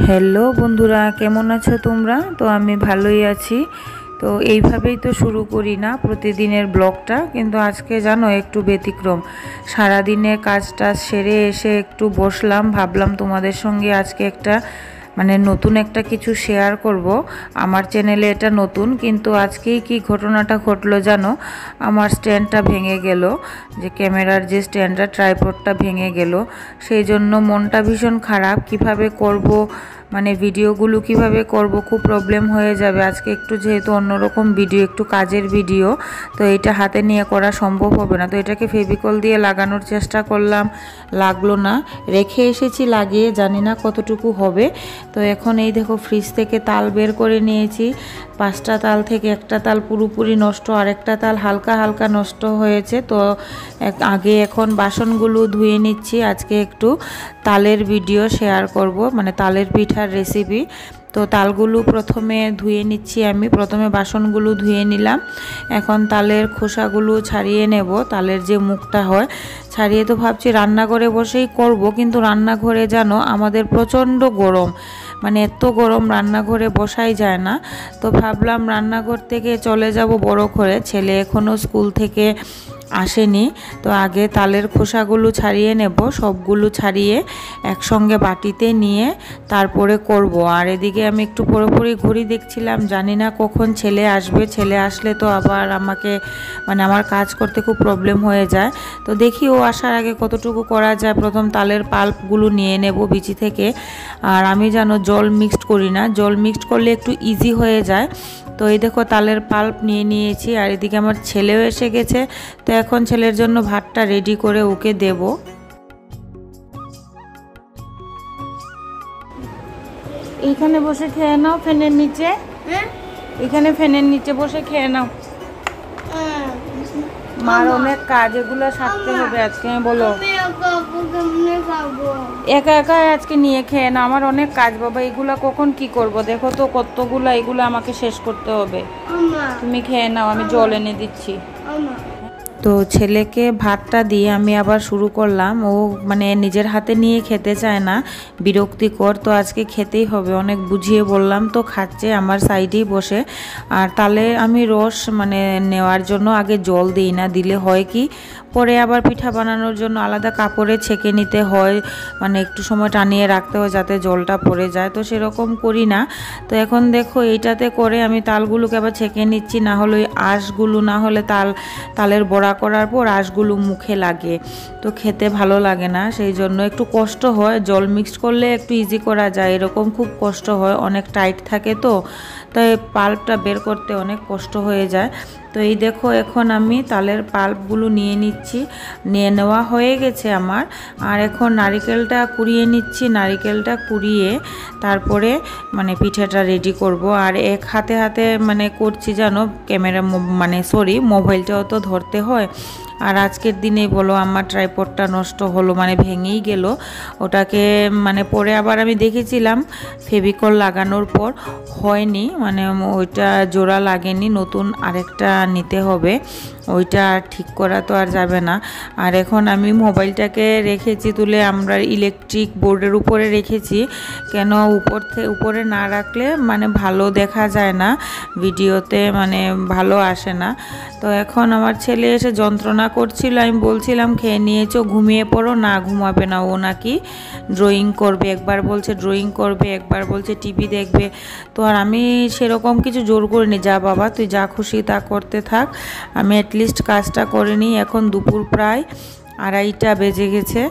Hello বন্ধুরা, কেমন আছো তোমরা? তো আমি ভালোই আছি। তো এইভাবেই তো শুরু করি না প্রতিদিনের ব্লগটা, কিন্তু আজকে জানো একটু ব্যতিক্রম। সারাদিনের কাজটা সেরে এসে একটু বসলাম, ভাবলাম তোমাদের সঙ্গে আজকে একটা নতুন একটা কিছু শেয়ার করব। আমার চ্যানেলে এটা নতুন, কিন্তু আজকেই কি ঘটনাটা ঘটলো জানো, আমার স্ট্যান্ডটা ভেঙে গেল, যে ক্যামেরার যে স্ট্যান্ডটা, ট্রাইপডটা ভেঙে গেল। সেই জন্য মনটা ভীষণ খারাপ। কিভাবে করব, ভিডিওগুলো কিভাবে করব, খুব প্রবলেম হয়ে যাবে আজকে। একটু যেহেতু অন্যরকম ভিডিও, একটু কাজের ভিডিও, তো এটা হাতে নিয়ে করা সম্ভব হবে না। তো এটাকে ফেভিকল দিয়ে লাগানোর চেষ্টা করলাম, লাগলো না। রেখে এসেছি লাগিয়ে, জানি না কতটুকু হবে। তো এখন এই দেখো ফ্রিজ থেকে তাল বের করে নিয়েছি। 5টা তাল থেকে একটা তাল পুরোপুরি নষ্ট, আর একটা তাল হালকা হালকা নষ্ট হয়েছে। তো আগে এখন বাসনগুলো ধুয়ে নিচ্ছি। আজকে একটু তালের ভিডিও শেয়ার করব, তালের পিঠার রেসিপি। তো তালগুলো প্রথমে ধুয়ে নিচ্ছি আমি। প্রথমে বাসনগুলো ধুয়ে নিলাম, এখন তালের খোসাগুলো ছাড়িয়ে নেব। তালের যে মুখটা হয় ছাড়িয়ে, তো ভাবছি রান্নাঘরে বসেই করব, কিন্তু রান্নাঘরে জানো আমাদের প্রচণ্ড গরম, এত গরম রান্নাঘরে বসাই যায় না। তো ভাবলাম রান্নাঘর থেকে চলে যাব বড় ঘরে। ছেলে এখনও স্কুল থেকে আসেনি, তো আগে তালের খোসাগুলো ছাড়িয়ে নেব। সবগুলো ছাড়িয়ে একসঙ্গে বাটিতে নিয়ে তারপরে করব। আর এদিকে আমি একটু পুরোপুরি ঘড়ি দেখছিলাম, জানি না কখন ছেলে আসবে। ছেলে আসলে তো আবার আমাকে আমার কাজ করতে খুব প্রবলেম হয়ে যায়। তো দেখি ও আসার আগে কতটুকু করা যায়। প্রথম তালের পাল্পগুলো নিয়ে নেব বিচি থেকে। আর আমি জানো জল মিক্সড করি না, জল মিক্সড করলে একটু ইজি হয়ে যায়। তো এই দেখো তালের পাল্প নিয়ে নিয়েছি। আর এদিকে আমার ছেলেও এসে গেছে, তো এখন ছেলের জন্য ভাতটা রেডি করে ওকে দেব। এইখানে বসে খেয়ে নাও, ফ্যানের নিচে। এখানে ফ্যানের নিচে বসে খেয়ে নাও। মার অনেক কাজ, এগুলো সারতে হবে আজকে। বলো, একা একা আজকে নিয়ে খেয়ে না, আমার অনেক কাজ বাবা। এগুলা কখন কি করব, দেখো তো কতগুলা, এগুলো আমাকে শেষ করতে হবে। তুমি খেয়ে নাও, আমি জল এনে দিচ্ছি। তো ছেলেকে ভাতটা দিয়ে আমি আবার শুরু করলাম। ও নিজের হাতে নিয়ে খেতে চায় না, বিরক্তিকর। তো আজকে খেতেই হবে, অনেক বুঝিয়ে বললাম, তো খাচ্ছে আমার সাইডেই বসে। আর তালে আমি রস নেওয়ার জন্য আগে জল দিই না, দিলে হয় কি পরে আবার পিঠা বানানোর জন্য আলাদা কাপড়ে ছেঁকে নিতে হয়, একটু সময় টানিয়ে রাখতে হয় যাতে জলটা পড়ে যায়। তো সেরকম করি না। তো এখন দেখো এইটাতে করে আমি তালগুলোকে আবার ছেঁকে নিচ্ছি, না হলে ওই আঁশগুলো, না হলে তালের বড়া করার পর আঁশগুলো মুখে লাগে, তো খেতে ভালো লাগে না। সেই জন্য একটু কষ্ট হয়। জল মিক্সড করলে একটু ইজি করা যায়, এরকম খুব কষ্ট হয়, অনেক টাইট থাকে। তো তাই পাল্পটা বের করতে অনেক কষ্ট হয়ে যায়। তো এই দেখো এখন আমি তালের পাল্পগুলো নিয়ে নিচ্ছি, নিয়ে নেওয়া হয়ে গেছে আমার। আর এখন নারিকেলটা কুড়িয়ে নিচ্ছি। নারিকেলটা কুড়িয়ে তারপরে পিঠাটা রেডি করব। আর এক হাতে হাতে করছি জানো, ক্যামেরা মোবাইলটাও তো ধরতে হয়। আর আজকের দিনেই বলো আমার ট্রাইপডটা নষ্ট হলো, ভেঙেই গেল। ওটাকে পরে আবার আমি দেখেছিলাম ফেভিকল লাগানোর পর হয়নি, ওইটা জোড়া লাগেনি, নতুন আরেকটা নিতে হবে। ওইটা ঠিক করা তো আর যাবে না। আর এখন আমি মোবাইলটাকে রেখেছি তুলে, আমরা ইলেকট্রিক বোর্ডের উপরে রেখেছি। কেন উপরে না রাখলে ভালো দেখা যায় না, ভিডিওতে ভালো আসে না। তো এখন আমার ছেলে এসে যন্ত্রণা করছিল, আমি বলছিলাম খেয়ে নিয়েছো, ঘুমিয়ে পড়ো। না, ঘুমাবে না, ও নাকি ড্রয়িং করবে। একবার বলছে ড্রয়িং করবে, একবার বলছে টিভি দেখবে। তো আর আমি সেরকম কিছু জোর করিনি, যা বাবা তুই যা খুশি তা করতে থাক, আমি অ্যাটলিস্ট কাজটা করে নিই। এখন দুপুর প্রায় 2:30টা বেজে গেছে।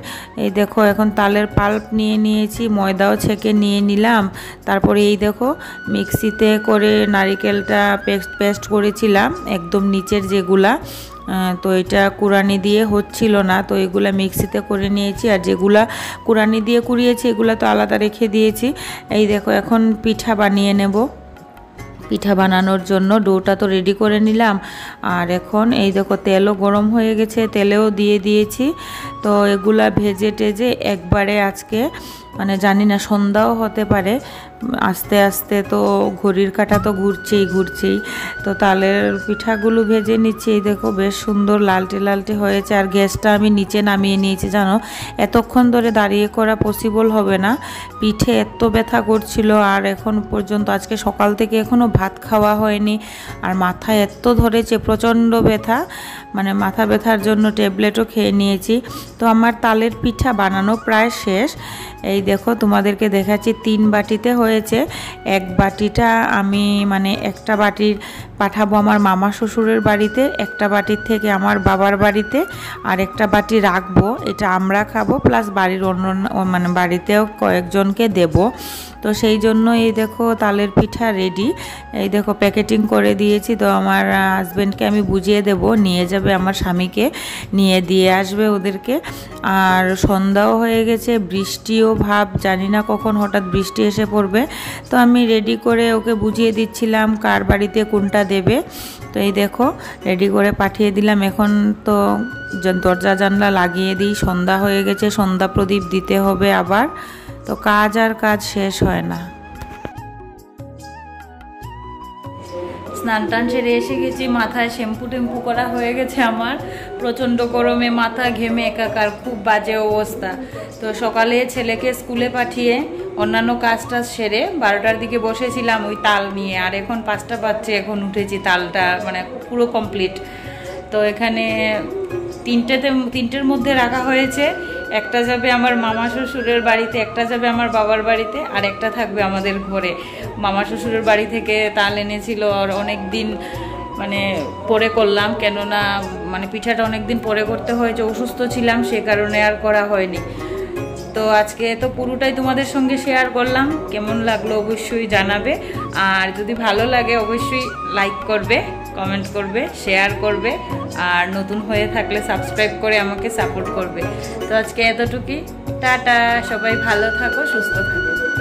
এই দেখো এখন তালের পাল্প নিয়ে নিয়েছি, ময়দাও ছেঁকে নিয়ে নিলাম। তারপরে এই দেখো মিক্সিতে করে নারিকেলটা পেস্ট করেছিলাম, একদম নিচের যেগুলা। তো এটা কুড়ানি দিয়ে হচ্ছিল না, তো এগুলা মিক্সিতে করে নিয়েছি। আর যেগুলা কুড়ানি দিয়ে কুড়িয়েছি এগুলা তো আলাদা রেখে দিয়েছি। এই দেখো এখন পিঠা বানিয়ে নেব। পিঠা বানানোর জন্য ডোটা তো রেডি করে নিলাম। আর এখন এই দেখো তেলও গরম হয়ে গেছে, তেলেও দিয়ে দিয়েছি। তো এগুলা ভেজে টেজে একবারে আজকে মানে জানি না সন্ধ্যাও হতে পারে। আস্তে আস্তে তো ঘড়ির কাঁটা তো ঘুরছেই। তো তালের পিঠাগুলো ভেজে নিচ্ছি। এই দেখো বেশ সুন্দর লালটে লালটে হয়েছে। আর গ্যাসটা আমি নিচে নামিয়ে নিয়েছি, জানো এতক্ষণ ধরে দাঁড়িয়ে করা পসিবল হবে না, পিঠে এত ব্যথা করছিল। আর এখন পর্যন্ত আজকে সকাল থেকে এখনও ভাত খাওয়া হয়নি। আর মাথায় এত ধরেছে, প্রচণ্ড ব্যথা, মানে মাথা ব্যথার জন্য ট্যাবলেটও খেয়ে নিয়েছি। তো আমার তালের পিঠা বানানো প্রায় শেষ। এই দেখো তোমাদেরকে দেখাচ্ছি 3 বাটিতে হয়েছে। এক বাটিটা আমি মানে একটা বাটির পাঠাবো আমার মামা শ্বশুরের বাড়িতে, একটা বাটির থেকে আমার বাবার বাড়িতে, আর একটা বাটি রাখবো, এটা আমরা খাবো, প্লাস বাড়ির অন্য মানে বাড়িতেও কয়েকজনকে দেব। তো সেই জন্য এই দেখো তালের পিঠা রেডি। এই দেখো প্যাকেটিং করে দিয়েছি। তো আমার হাজব্যান্ডকে আমি বুঝিয়ে দেব, নিয়ে যাবে আমার স্বামীকে, নিয়ে দিয়ে আসবে ওদেরকে। আর সন্ধ্যাও হয়ে গেছে, বৃষ্টিও ভাব, জানি না কখন হঠাৎ বৃষ্টি এসে পড়বে। তো আমি রেডি করে ওকে বুঝিয়ে দিচ্ছিলাম কার বাড়িতে কোনটা দেবে। তো এই দেখো রেডি করে পাঠিয়ে দিলাম। এখন তো দরজা জানলা লাগিয়ে দিই, সন্ধ্যা হয়ে গেছে, সন্ধ্যা প্রদীপ দিতে হবে আবার। তো কাজ আর কাজ শেষ হয় না। স্নান টান সেরে এসে গেছি, মাথায় শ্যাম্পু টেম্পু করা হয়ে গেছে আমার। প্রচণ্ড গরমে মাথা ঘেমে একাকার, খুব বাজে অবস্থা। তো সকালে ছেলেকে স্কুলে পাঠিয়ে অন্যান্য কাজটা সেরে 12টার দিকে বসেছিলাম ওই তাল নিয়ে। আর এখন 5টা বাজছে, এখন উঠেছি, তালটা মানে পুরো কমপ্লিট। তো এখানে 3টের মধ্যে রাখা হয়েছে। একটা যাবে আমার মামা শ্বশুরের বাড়িতে, একটা যাবে আমার বাবার বাড়িতে, আর একটা থাকবে আমাদের ঘরে। মামা শ্বশুরের বাড়ি থেকে তাল এনেছিল, আর অনেক দিন মানে পরে করলাম, কেননা মানে পিঠাটা অনেক দিন পরে করতে হয়েছে, অসুস্থ ছিলাম সে কারণে আর করা হয়নি। তো আজকে তো পুরোটাই তোমাদের সঙ্গে শেয়ার করলাম। কেমন লাগলো অবশ্যই জানাবে। আর যদি ভালো লাগে অবশ্যই লাইক করবে, কমেন্ট করবে, শেয়ার করবে। আর নতুন হয়ে থাকলে সাবস্ক্রাইব করে আমাকে সাপোর্ট করবে। তো আজকে এতটুকুই, টাটা, সবাই ভালো থাকো, সুস্থ থাকো।